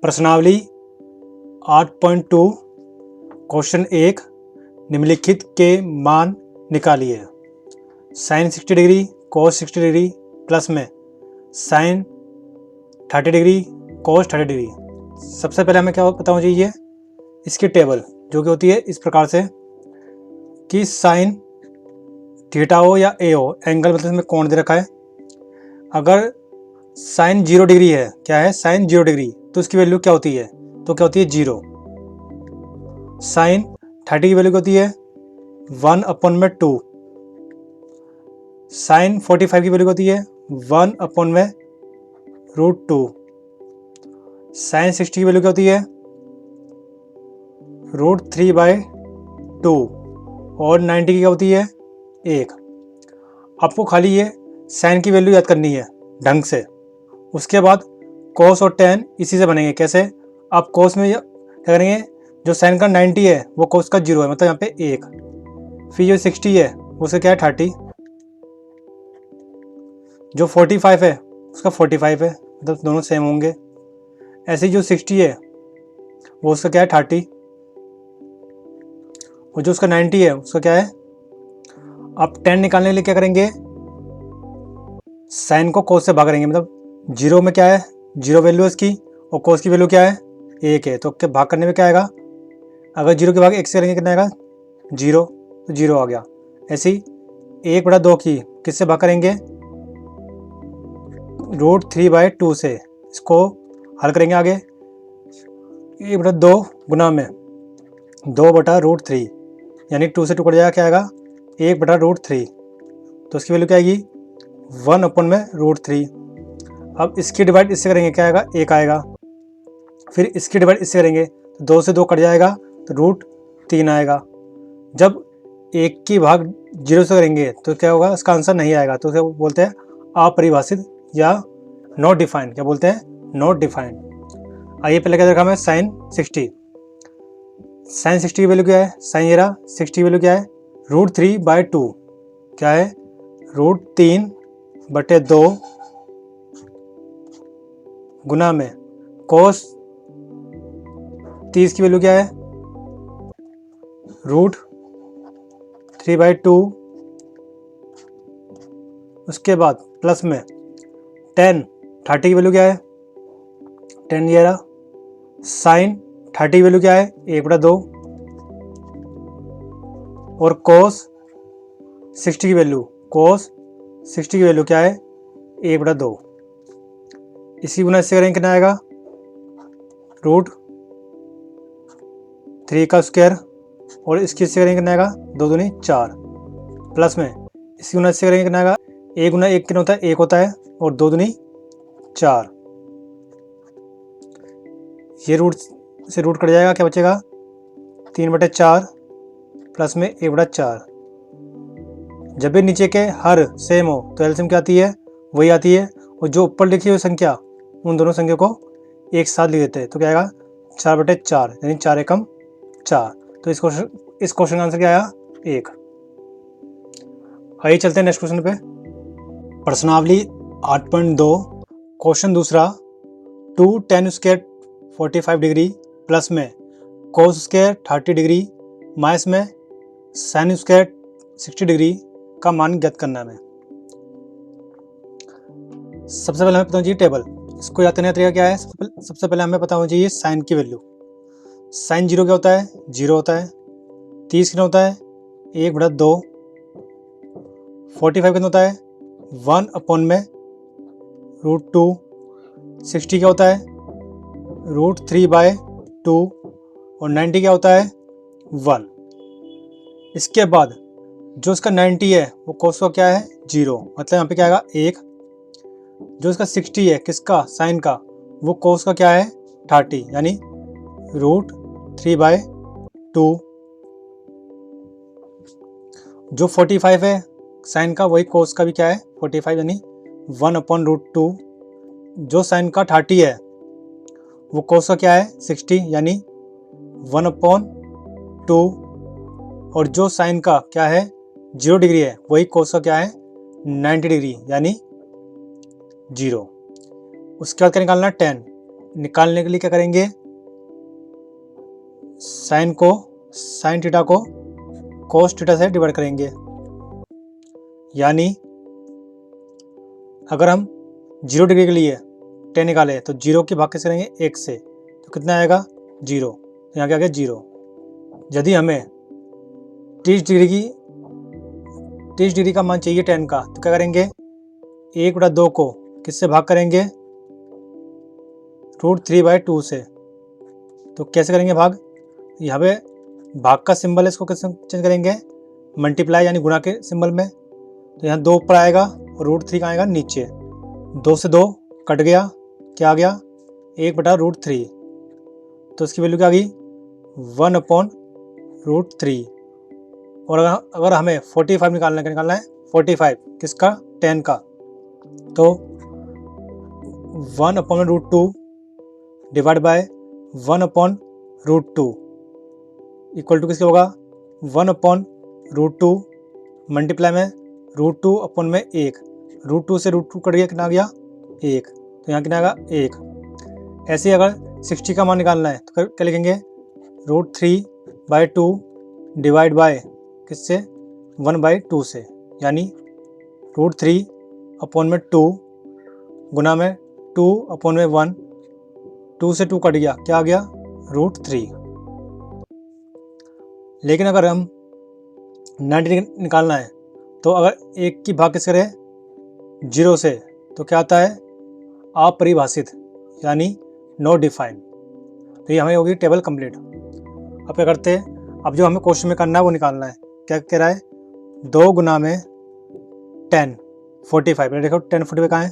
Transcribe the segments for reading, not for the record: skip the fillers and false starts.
प्रश्नावली 8.2 क्वेश्चन 1 निम्नलिखित के मान निकालिए। Sine 60 degree cos 60 degree plus में साइन 30 डिग्री कोस 30 डिग्री। सबसे पहले हमें क्या पता होना चाहिए, इसकी टेबल जो कि होती है इस प्रकार से कि साइन थीटा हो या ए हो, एंगल मतलब इसमें कोण दे रखा है। अगर साइन 0 डिग्री है, क्या है साइन 0 डिग्री, तो इसकी वैल्यू क्या होती है, तो क्या होती है 0। साइन 30 की वैल्यू क्या होती है 1/2। साइन 45 की वैल्यू क्या होती है 1/√2। साइन 60 की वैल्यू क्या होती है √3/2 और 90 की क्या होती है 1। आपको खाली ये साइन की वैल्यू याद करनी है ढंग से। उसके बाद कोस और टेन इसी से बनेंगे। कैसे, आप कोस में क्या करेंगे, जो साइन का 90 है वो कोस का 0 है, मतलब यहाँ पे 1। फिर जो 60 है उसका क्या है 30, जो 45 है उसका 45 है, मतलब दोनों सेम होंगे। ऐसे ही जो 60 है वो उसका क्या है 30, और जो उसका 90 है उसका क्या है। आप 10 निकालने के लिए क्या करेंगे, साइन को कोस से भाग करेंगे, मतलब 0 में क्या है 0 वैल्यू है इसकी, और कोस की वैल्यू क्या है 1 है, तो भाग करने में क्या आएगा, अगर 0 के भाग 1 से करेंगे कितना आएगा 0, तो 0 आ गया। ऐसे ही 1/2 की किससे भाग करेंगे √3/2 से, इसको हल करेंगे आगे। 1/2 गुना में 2/√3, यानी 2 से 2 कट जाएगा, क्या आएगा 1/√3, तो इसकी वैल्यू क्या आएगी 1/√3। अब इसकी डिवाइड इससे करेंगे, क्या आएगा 1 आएगा। फिर इसकी डिवाइड इससे करेंगे तो 2 से 2 कट जाएगा तो √3 आएगा। जब 1 की भाग 0 से करेंगे तो क्या होगा, इसका आंसर नहीं आएगा, तो उसे बोलते हैं अपरिभाषित या नॉट डिफाइंड। क्या बोलते हैं, नॉट डिफाइंड। आइए पहले क्या देखा हमें साइन 60। साइन 60 की वैल्यू क्या है, साइन ये रहा 60 की वैल्यू क्या है √3/2, क्या है √3/2 गुना में कोस 30 की वैल्यू क्या है √3/2, उसके बाद प्लस में 30 की वैल्यू क्या है 10 ये रहा। साइन 30 की वैल्यू क्या है 1/2, और कोस 60 की वैल्यू क्या है 1/2। इसी गुना इससे करेंगे कितना आएगा √3 का स्क्वायर, और इसकी इससे करेंगे कितना आएगा 2 दूनी 4, प्लस में इसी गुना इससे करेंगे कितना आएगा 1 गुना 1 कितना होता है 1 होता है, और 2 दूनी 4। ये रूट से रूट कट जाएगा, क्या बचेगा 3/4 प्लस में 1/4। जब भी नीचे के हर सेम हो तो एलसीएम क्या आती है वही आती है, और जो ऊपर लिखी हुई संख्या उन दोनों संख्या को एक साथ लिख देते हैं, तो क्या आएगा 4/4, यानी 4 एकम 4। तो इस क्वेश्चन का आंसर क्या आया 1। आइए चलते हैं नेक्स्ट क्वेश्चन पे। प्रश्नावली 8.2 क्वेश्चन दूसरा 2 tan स्क्वायर 45 डिग्री प्लस में कोस स्क्वायर 30 डिग्री माइनस में साइन स्क्वायर 60 डिग्री का मान ज्ञात करना है। सबसे पहले हमें पता होना चाहिए टेबल। इसको याद करने का तरीका क्या है, सबसे पहले हमें पता होना चाहिए साइन की वैल्यू। साइन 0 क्या होता है 0 होता है। 30 कितना होता है 1/2। 45 कितना होता है 1/√2। 60 क्या होता है √3/2, और 90 क्या होता है 1। इसके बाद जो इसका 90 है वो कोस का क्या है 0, मतलब यहाँ पे क्या आएगा 1। जो इसका 60 है किसका साइन का, वो कोस का क्या है 30, यानी √3/2। जो 45 है साइन का वही कोस का भी क्या है 45, यानी 1/√2। जो साइन का 30 है वो कोस का क्या है 60, यानी 1/2। और जो साइन का क्या है 0 डिग्री है वही कोस का क्या है 90 डिग्री, यानी 0। उसके बाद क्या निकालना है 10। निकालने के लिए क्या करेंगे, साइन थीटा को कोस थीटा से डिवाइड करेंगे। यानी अगर हम 0 डिग्री के लिए tan निकाले तो 0 के भाग कैसे करेंगे 1 से, तो कितना आएगा 0, तो यहाँ क्या आ गया 0। यदि हमें 30 डिग्री का मान चाहिए tan का, तो क्या करेंगे 1/2 को किससे भाग करेंगे, √3/2 से। तो कैसे करेंगे भाग, यहाँ पे भाग का सिंबल है, इसको कैसे चेंज करेंगे, मल्टीप्लाई यानी गुणा के सिंबल में। तो यहाँ 2 ऊपर आएगा और √3 कहाँ आएगा नीचे, 2 से 2 कट गया, क्या आ गया 1/√3। तो इसकी वैल्यू क्या आ गई 1/√3। और अगर हमें 45 निकालना है 45 किसका, tan का, तो 1/√2 डिवाइड बाय 1/√2 इक्वल टू किसके होगा 1/√2 मल्टीप्लाई में √2 में 1, √2 से √2 कट गया, कितना आ गया 1, तो यहाँ कितना आएगा 1। ऐसे ही अगर 60 का मान निकालना है तो क्या लिखेंगे √3/2 डिवाइड बाय किससे 1/2 से, यानी √3/2 गुना में 2/1, 2 से 2 कट गया, क्या आ गया √3। लेकिन अगर हम 90 निकालना है तो अगर 1 की भाग किससे करें 0 से, तो क्या आता है अपरिभाषित, यानी नो डिफाइन। तो ये हमें होगी टेबल कंप्लीट। अब क्या करते हैं, अब जो हमें क्वेश्चन में करना है वो निकालना है। क्या कह रहा है 2 गुना में 10 45, देखो 10 45 कहाँ है,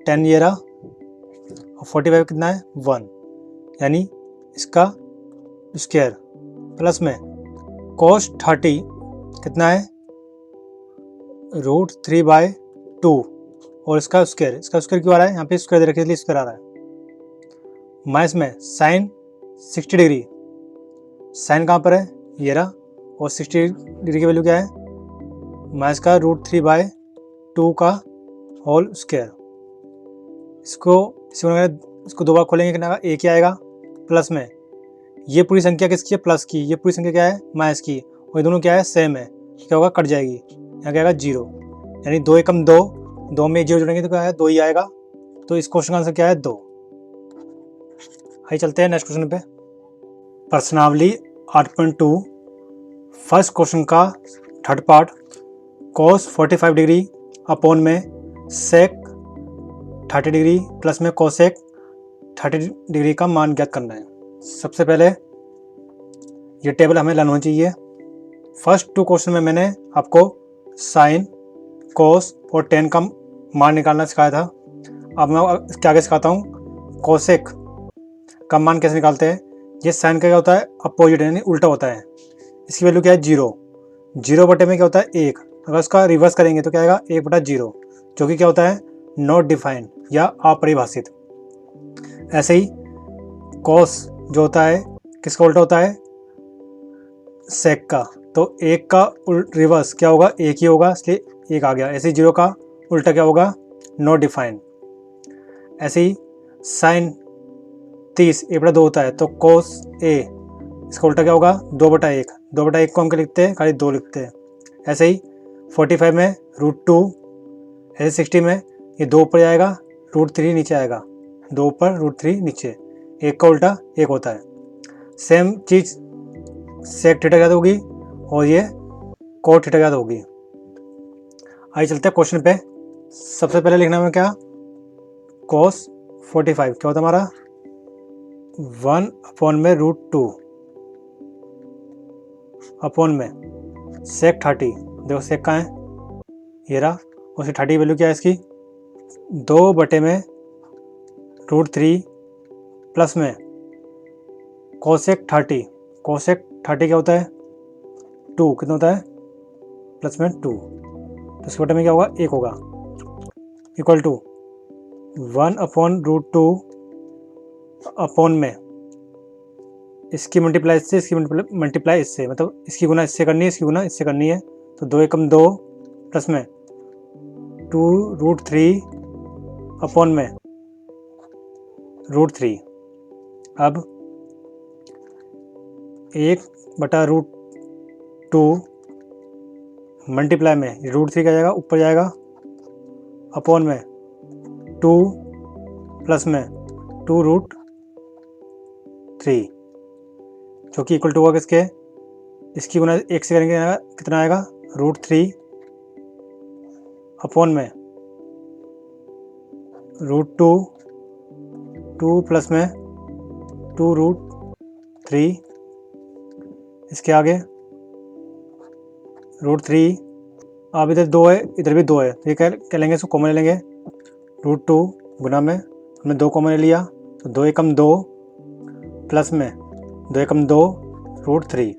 10 ये रहा और 45 कितना है 1, यानी इसका स्क्वायर प्लस में cos 30 कितना है √3/2 और इसका स्क्वायर क्यों आ रहा है, यहाँ पे स्क्वायर दे रखे इसलिए स्क्वायर आ रहा है, माइनस में साइन 60 डिग्री, साइन कहाँ पर है ये रहा, और 60 डिग्री की वैल्यू क्या है माइनस का √3/2 का होल स्क्वायर। इसको 2 बार खोलेंगे कितना आएगा, एक ही आएगा, प्लस में ये पूरी संख्या किसकी है प्लस की, ये पूरी संख्या क्या है माइनस की, और ये दोनों क्या है सेम है, क्या होगा कट जाएगी, यहाँ क्या आएगा 0, यानी 2 एकम 2, 2 में 0 जोड़ेंगे तो क्या है 2 ही आएगा। तो इस क्वेश्चन का आंसर क्या है 2। आइए चलते हैं नेक्स्ट क्वेश्चन पे। प्रश्नावली 8.2 फर्स्ट क्वेश्चन का third part, cos 45 degree upon में sec 30 डिग्री प्लस में cosec 30 डिग्री का मान ज्ञात करना है। सबसे पहले ये टेबल हमें लर्न होनी चाहिए। फर्स्ट 2 क्वेश्चन में मैंने आपको साइन cos और tan का मान निकालना सिखाया था। अब मैं इसके आगे सिखाता हूँ cosec का मान कैसे निकालते हैं। ये साइन का क्या होता है अपोजिट, यानी उल्टा होता है। इसकी वैल्यू क्या है 0, 0 बटे में क्या होता है 1, अगर इसका रिवर्स करेंगे तो क्या आएगा 1/0, जो कि क्या होता है नॉट डिफाइंड या अपरिभाषित। ऐसे ही cos जो होता है किसका उल्टा होता है sec का, तो 1 का रिवर्स क्या होगा 1 ही होगा, इसलिए 1 आ गया। ऐसे ही 0 का उल्टा क्या होगा नॉट डिफाइंड। ऐसे ही साइन 30 1/2 होता है, तो cos a इसका उल्टा क्या होगा 2/1, 2/1 को हम क्या लिखते हैं खाली 2 लिखते हैं। ऐसे ही 45 में √2, ऐसे 60 में ये 2 ऊपर आएगा √3 नीचे आएगा, 2 ऊपर √3 नीचे, 1 का उल्टा 1 होता है। सेम चीज़ sec थीटा ज्ञात होगी और ये cot थीटा ज्ञात होगी। आइए चलते हैं क्वेश्चन पे। सबसे पहले लिखना है क्या cos 45 क्या होता है हमारा 1 में √2 अपॉन में sec 30, देखो sec कहाँ है ये रहा, उसकी 30 वैल्यू क्या है इसकी 2 बटे में √3 प्लस में cosec 30, cosec 30 क्या होता है 2, कितना होता है प्लस में 2, तो इसके बटे में क्या होगा 1 होगा, इक्वल टू 1/√2 अपॉन में इसकी मल्टीप्लाई इससे, इसकी मल्टीप्लाई इससे, मतलब इसकी गुना इससे करनी है, इसकी गुना इससे करनी है, तो 2 एकम 2 प्लस में 2√3 अपॉन में √3। अब 1/√2 मल्टीप्लाई में √3 क्या जाएगा, ऊपर जाएगा, अपॉन में 2 प्लस में 2√3 जो कि इक्वल टू होगा किसके, इसकी गुना 1 से करेंगे कितना आएगा, √3 अपॉन में √2, 2 प्लस में 2√3, इसके आगे √3। अब इधर 2 है, इधर भी 2 है, तो ये क्या लेंगे, इसको कॉमन ले लेंगे। √2 गुना में हमने 2 कॉमन ले लिया, तो 2 एकम 2 प्लस में 2 एकम 2 √3।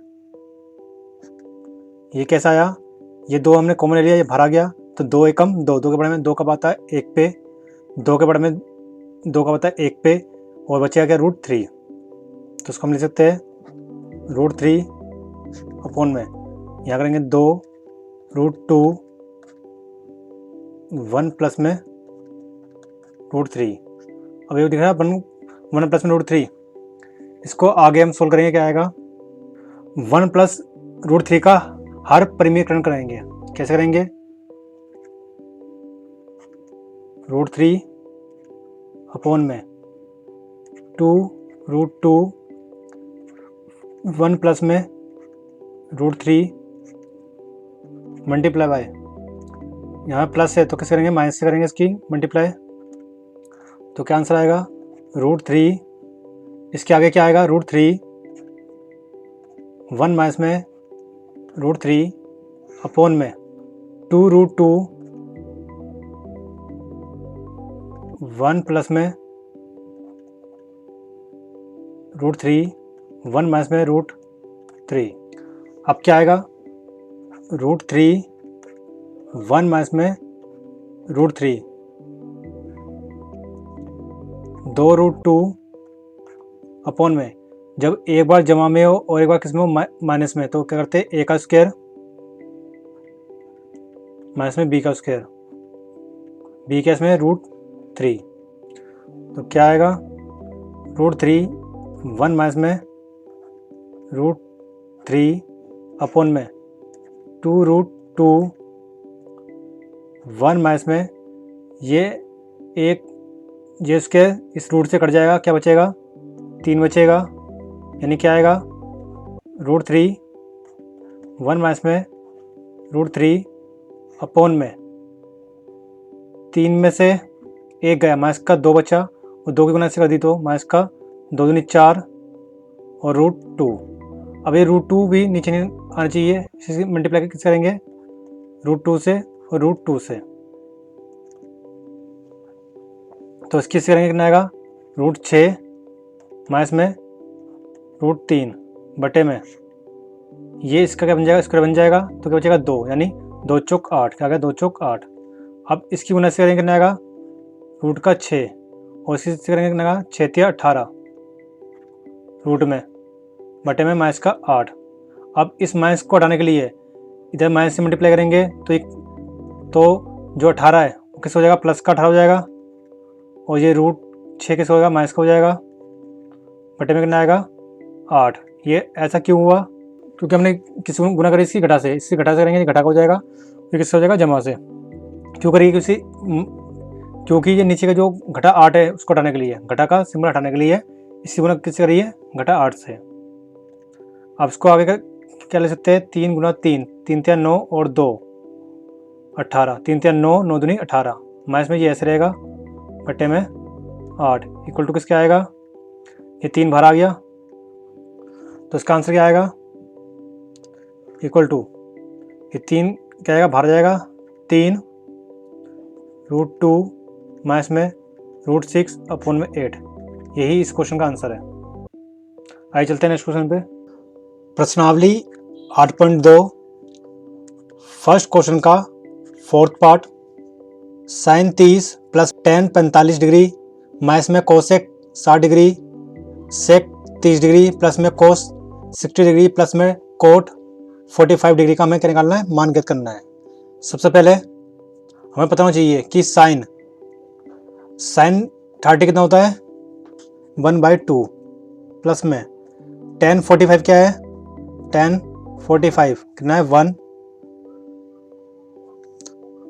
ये कैसा आया, ये 2 हमने कॉमन ले लिया, ये भरा गया, तो 2 एकम 2, 2 के बड़े में 2 कब आता है, 1 पे, 2 के बड़े में 2 कब आता है, 1 पे, और बचेगा क्या, √3। तो उसको हम लिख सकते हैं √3 अपॉन में यहाँ करेंगे 2√2 1 प्लस में √3। अब ये दिख रहा है 1 प्लस में √3, इसको आगे हम सोल्व करेंगे, क्या आएगा, 1 प्लस √3 का हर परिमीकरण करेंगे। कैसे करेंगे, √3 अपॉन में 2√2 1 प्लस में √3 मल्टीप्लाई बाय, यहाँ प्लस है तो कैसे करेंगे, माइनस से करेंगे इसकी मल्टीप्लाई, तो क्या आंसर आएगा, √3, इसके आगे क्या आएगा, √3 1 माइनस में √3 अपॉन में 2√2 1 प्लस में √3 1 माइनस में √3। अब क्या आएगा, √3 1 माइनस में √3 2√2 अपॉन में, जब एक बार जमा में हो और एक बार किस में हो, माइनस में, तो क्या करते हैं, a का स्क्वायर माइनस में b का स्क्वायर, b के इसमें √3, तो क्या आएगा, √3 1 माइनस में √3 अपॉन में 2√2 1 माइनस में ये एक, ये उसके इस रूट से कट जाएगा, क्या बचेगा, 3 बचेगा, यानी क्या आएगा, √3 1 माइनस में √3 अपॉन में 3 में से 1 गया, माइनस का 2 बचा, और 2 की गुना से कर दी तो माइनस का 2 दूनी 4 और √2। अब ये √2 भी नीचे नहीं आना चाहिए, इसे मल्टीप्लाई किस करेंगे, √2 से और √2 से, तो इसकी इससे करेंगे, कितना आएगा, √6 माइनस में √3 बटे में, ये इसका क्या बन जाएगा, स्क्वायर बन जाएगा, तो क्या बचेगा 2, यानी 2 चौक 8, क्या आ गया, 2 चौक 8। अब इसकी गुना से करेंगे, कितना आएगा, रूट का 6, और इसकी से करेंगे, कितना आएगा, 6 × 18 रूट में बटे में माइनस का 8। अब इस माइनस को हटाने के लिए इधर माइनस से मल्टीप्लाई करेंगे, तो जो 18 है वो किस हो जाएगा, प्लस का 18 हो जाएगा, और ये √6 किस होगा, माइनस का हो जाएगा, बटे में कितना आएगा, 8। ये ऐसा क्यों हुआ, क्योंकि हमने किसी को गुना करी इसकी घटा से, इससे घटा से करेंगे, घटा का हो जाएगा, फिर किससे हो जाएगा, जमा से। क्यों करिए, क्योंकि ये नीचे का जो घटा 8 है उसको हटाने के लिए, घटा का सिंबल हटाने के लिए इसकी गुना किससे करिए, घटा 8 से। अब इसको आगे का क्या ले सकते हैं, 3 × 3, 3 × 3 9 और 2 18, 3 × 3 9, 9 दूनी 18, माइनस में ये ऐसे रहेगा, बटे में 8 इक्वल टू किसके आएगा, ये 3 बाहर आ गया, तो इसका आंसर क्या आएगा, इक्वल टू ये 3 क्या आएगा, बाहर जाएगा, 3 √2 माइनस में √6 अपॉन में 8। यही इस क्वेश्चन का आंसर है। आइए चलते हैं नेक्स्ट क्वेश्चन पे। प्रश्नावली 8.2 फर्स्ट क्वेश्चन का 4th part, sin 30 plus tan 45 degree minus में कोसेक 60 डिग्री सेक 30 डिग्री प्लस में कोस 60 डिग्री प्लस में कोट 45 डिग्री का हमें क्या निकालना है, मान ज्ञात करना है। सबसे पहले हमें पता होना चाहिए कि साइन 30 कितना होता है, 1/2 प्लस में tan 45 क्या है, tan 45 कितना है 1,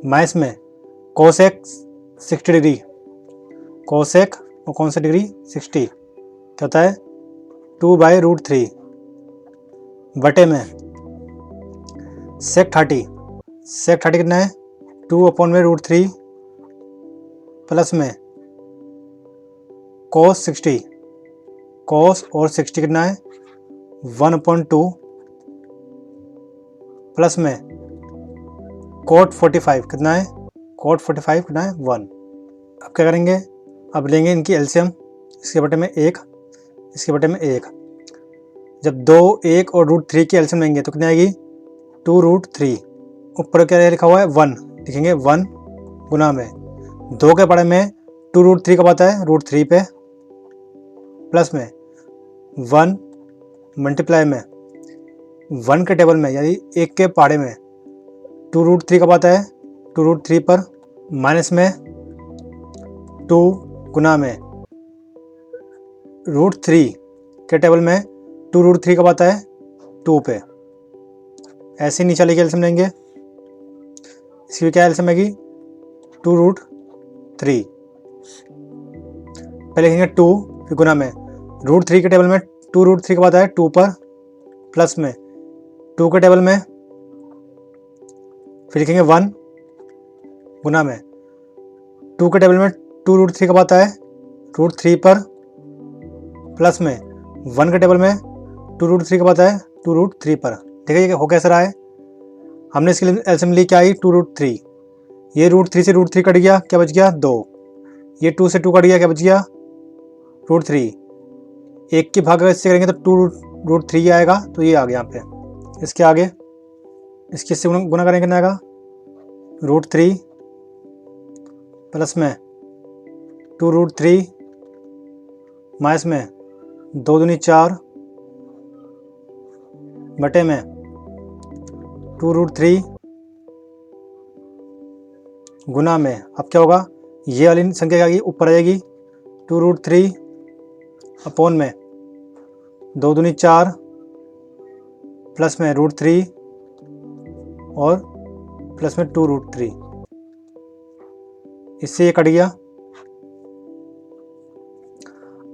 माइनस में कोसेक 60 डिग्री, कोसेक और कौन सा डिग्री 60 क्या होता है 2/√3 बटे में सेक 30, सेक 30 कितना है 2/√3 प्लस में कोस 60, कोस और 60 कितना है 1/2 प्लस में कोट 45 कितना है, कोट 45 कितना है 1। अब क्या करेंगे, अब लेंगे इनकी एलसीएम, इसके बटे में 1, इसके बटे में 1। जब 2, 1 और √3 की एलसीएम लेंगे तो कितनी आएगी 2√3। ऊपर क्या लिखा हुआ है 1, लिखेंगे 1 गुना में 2 के बड़े में 2√3 कब आता है √3 पे, प्लस में 1 मल्टीप्लाई में 1 के टेबल में यानी 1 के पहाड़े में 2√3 कब आता है 2√3 पर, माइनस में 2 गुना में √3 के टेबल में 2√3 कब आता है 2 पे। ऐसे नीचे वाले की एलसीएम लेंगे, इसकी भी क्या एलसीएम आएगी 2√3, पहले लिखेंगे 2 फिर गुना में √3 के टेबल में 2√3 कब आता है 2 पर, प्लस में 2 के टेबल में फिर लिखेंगे 1 गुना में 2 के टेबल में 2√3 कब आता है √3 पर, प्लस में 1 के टेबल में 2√3 कब आता है 2√3 पर। देखिए ये हो कैसे रहा है, हमने इसकी एलसीएम ली क्या आई 2√3, ये √3 से √3 कट गया क्या बच गया 2, ये 2 से 2 कट गया क्या बच गया √3, 1 की भाग इससे करेंगे तो 2√3 आएगा, तो ये आ गया यहाँ पे। इसके आगे इसके इससे गुना करेंगे कितना आएगा √3 प्लस में 2√3 माइनस में 2 दूनी 4 बटे में 2√3 गुना में, अब क्या होगा ये वाली संख्या क्या आएगी ऊपर आ जाएगी 2√3 अपॉन में 2 दूनी 4 प्लस में √3 और प्लस में 2√3, इससे ये कट गया।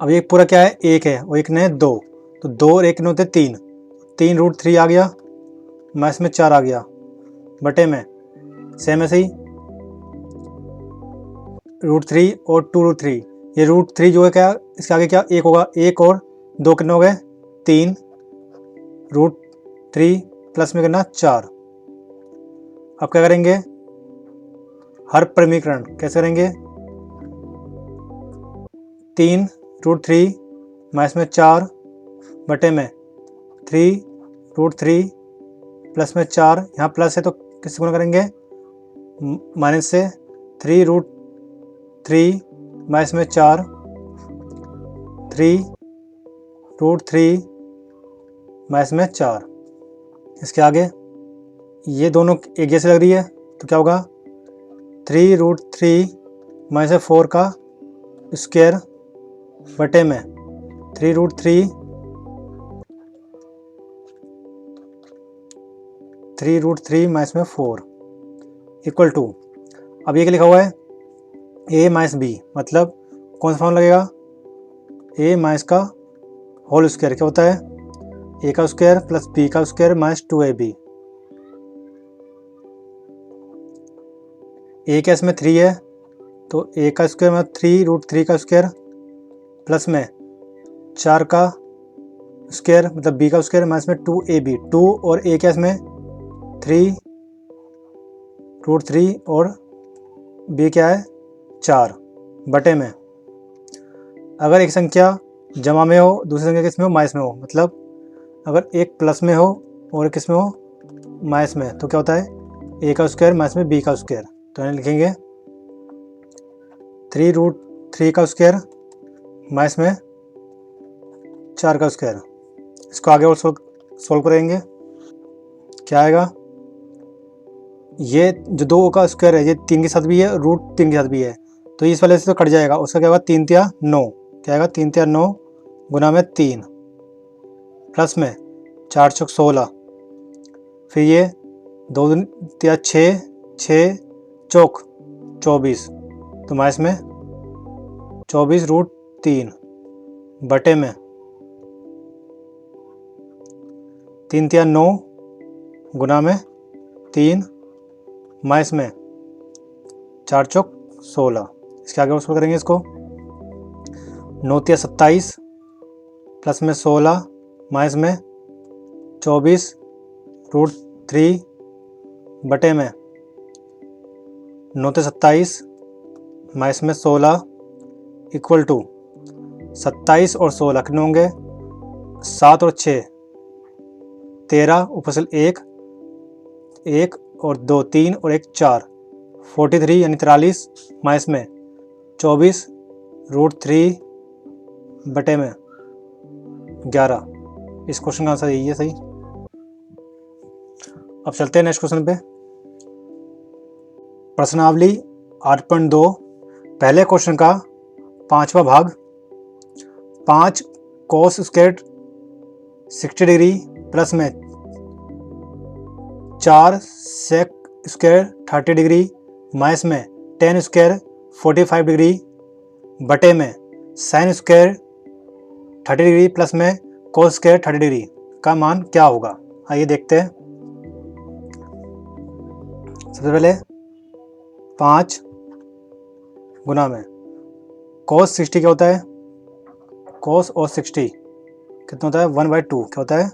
अब ये पूरा क्या है 1 है और 1 ने 2, तो 2 और 1 ने होते 3, 3√3 आ गया, माइनस में 4 आ गया बटे में सेम ऐसे ही √3 और 2√3, ये √3 जो है क्या इसके आगे क्या 1 होगा, 1 और 2 कितने हो गए 3, √3 प्लस में कितना 4। अब क्या करेंगे हर परिमीकरण कैसे करेंगे 3√3 माइनस में 4 बटे में 3√3 प्लस में 4, यहाँ प्लस है तो किससे गुना करेंगे माइनस से 3√3 माइनस में 4, 3√3 माइनस में 4। इसके आगे ये दोनों एक जैसे लग रही है तो क्या होगा 3√3 माइनस 4 का स्क्वायर बटे में 3√3 माइनस में 4 इक्वल टू, अब ये क्या लिखा हुआ है a माइनस बी, मतलब कौन सा फॉर्म लगेगा a माइनस का होल स्क्वायर क्या होता है a का स्क्वायर प्लस b का स्क्वायर माइनस 2ab। a का इसमें 3 है तो a का स्क्वायर मतलब 3√3 का स्क्वायर प्लस में 4 का स्क्वायर मतलब b का स्क्वायर माइनस में 2ab, 2 और a का इसमें 3√3 और b क्या है 4 बटे में, अगर एक संख्या जमा में हो दूसरी संख्या किस में हो माइनस में हो, मतलब अगर एक प्लस में हो और किस में हो माइनस में, तो क्या होता है a का स्क्वायर माइनस में b का स्क्वायर, तो यहाँ लिखेंगे 3√3 का स्क्वायर माइनस में 4 का स्क्वायर। इसको आगे और सोल्व करेंगे, क्या आएगा ये जो 2 का स्क्वायर है ये 3 के साथ भी है √3 के साथ भी है, तो इस वाले से तो कट जाएगा, उसका क्या होगा 3 तिया 9, क्या आएगा, 3 तिया 9 गुना में 3 प्लस में 4 चौक 16, फिर ये 2 तिया 6, 6 चौक 24, तो माइनस में 24√3 बटे में 3 तिया 9 गुना में 3 माइनस में 4 चौक 16, इसके आगे उसको करेंगे इसको 9 तिया 27 प्लस में 16 माइनस में 24√3 बटे में 9 तिया 27 माइनस में 16 इक्वल टू 27 और 16 कितने होंगे, 7 और 6 13, ऊपर से 1 और 2 3 और 1 4, 43 यानी 43 माइनस में 24√3 बटे में 11। इस क्वेश्चन का आंसर यही है सही। अब चलते हैं नेक्स्ट क्वेश्चन पे। प्रश्नावली 8.2 पहले क्वेश्चन का 5वां भाग। 5 cos स्क्वायर 60 डिग्री प्लस में 4 sec स्क्वायर 30 डिग्री माइनस में 10 स्क्वायर 45 डिग्री बटे में sin स्क्वायर 30 डिग्री प्लस में cos स्क्वायर 30 डिग्री का मान क्या होगा। आइए देखते हैं। सबसे पहले 5 गुना में cos 60 क्या होता है, cos और 60 कितना होता है, 1/2 क्या होता है,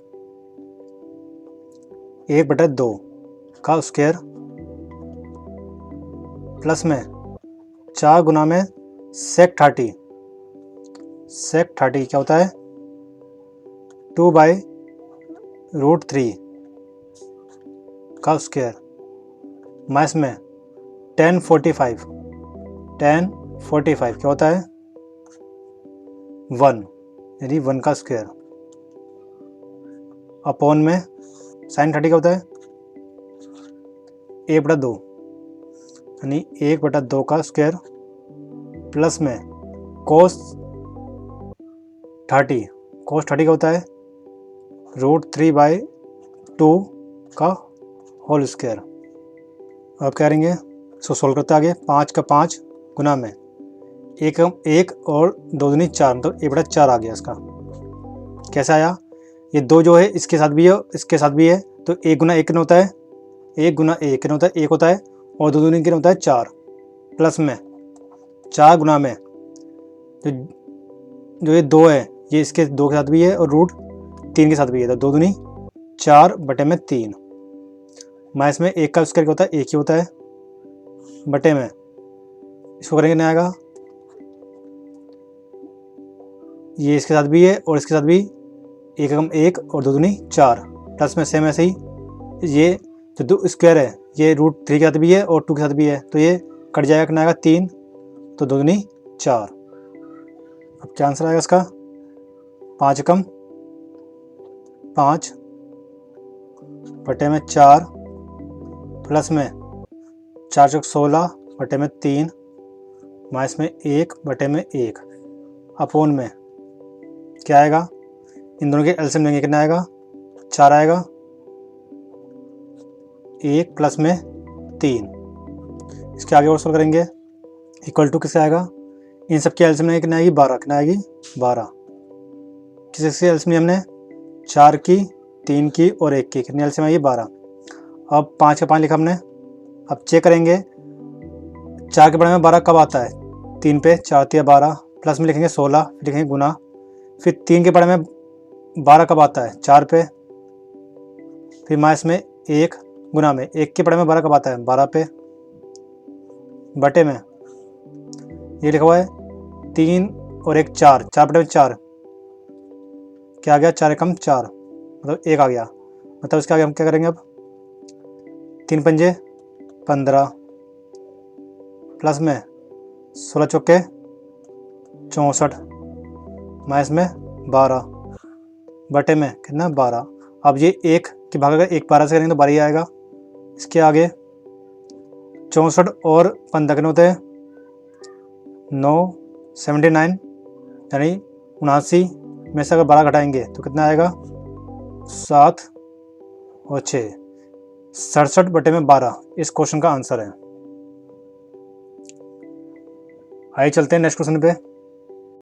1/2 का स्क्वायर प्लस में 4 गुना में sec 30 क्या होता है, 2/√3 का स्क्वायर माइनस में 10 45 क्या होता है, 1 यानी 1 का स्क्वायर अपॉन में sin 30 क्या होता है, 1/2 यानी 1/2 का स्क्वायर प्लस में cos 30 क्या होता है, √3/2 का होल स्क्वायर। अब क्या करेंगे, इसको सोल्व करते आगे। 5 का 5 गुना में 1 और 2 दूनी 4 मतलब 1/4 आ गया। इसका कैसे आया, ये 2 जो है इसके साथ भी है इसके साथ भी है, तो 1 गुना 1 कितना होता है, 1 गुना 1 कितना होता है, 1 होता है, और 2 दूनी कितना होता है 4 प्लस में 4 गुना में जो ये 2 है ये इसके 2 के साथ भी है और √3 के साथ भी है, तो 2 दूनी 4 बटे में 3 माइनस में 1 का स्क्वायर क्या होता है, 1 ही होता है बटे में इसको करेंगे नहीं आएगा, ये इसके साथ भी है और इसके साथ भी 1 कम 1 और 2 दूनी 4 प्लस में सेम ऐसे ही ये जो 2 स्क्वायर है ये √3 के साथ भी है और 2 के साथ भी है, तो ये कट जाएगा, कितना आएगा 3, तो 2 दूनी 4। अब क्या आंसर आएगा इसका, 5 कम 5 बटे में 4 प्लस में 4 चौक 16 बटे में 3 माइनस में 1 बटे में 1 अपॉन में क्या आएगा, इन दोनों के एलसीएम लेंगे, कितना आएगा 4 आएगा, 1 प्लस में 3 इसके आगे और सोल्व करेंगे, इक्वल टू किससे आएगा, इन सब के एलसीएम लेंगे, कितना आएगी 12, कितना आएगी 12, किससे एलसीएम हमने 4 की 3 की और 1 की, कितनी एलसीएम आएगी 12। अब 5 का 5 लिखा हमने, अब चेक करेंगे 4 के बड़े में 12 कब आता है, 3 पे 4 तिया 12 प्लस में लिखेंगे 16 फिर लिखेंगे गुना, फिर 3 के बड़े में 12 कब आता है 4 पे, फिर माइनस में 1 गुना में 1 के बड़े में 12 कब आता है 12 पे बटे में ये लिखा हुआ है 3 और 1 4, 4 बटे में 4 क्या आ गया, 4 एकम 4 मतलब 1 आ गया, मतलब इसके आगे हम क्या करेंगे, अब 3 पंजे 15 प्लस में 16 चौके 64 माइनस में 12 बटे में कितना 12। अब ये 1 की भाग अगर 1 12 से करेंगे तो 12 ही आएगा। इसके आगे 64 और 15 कितने होते हैं 9 79 यानी 79 में से अगर 12 घटाएंगे तो कितना आएगा 7 और 6, 67/12 इस क्वेश्चन का आंसर है। आइए चलते हैं नेक्स्ट क्वेश्चन पे।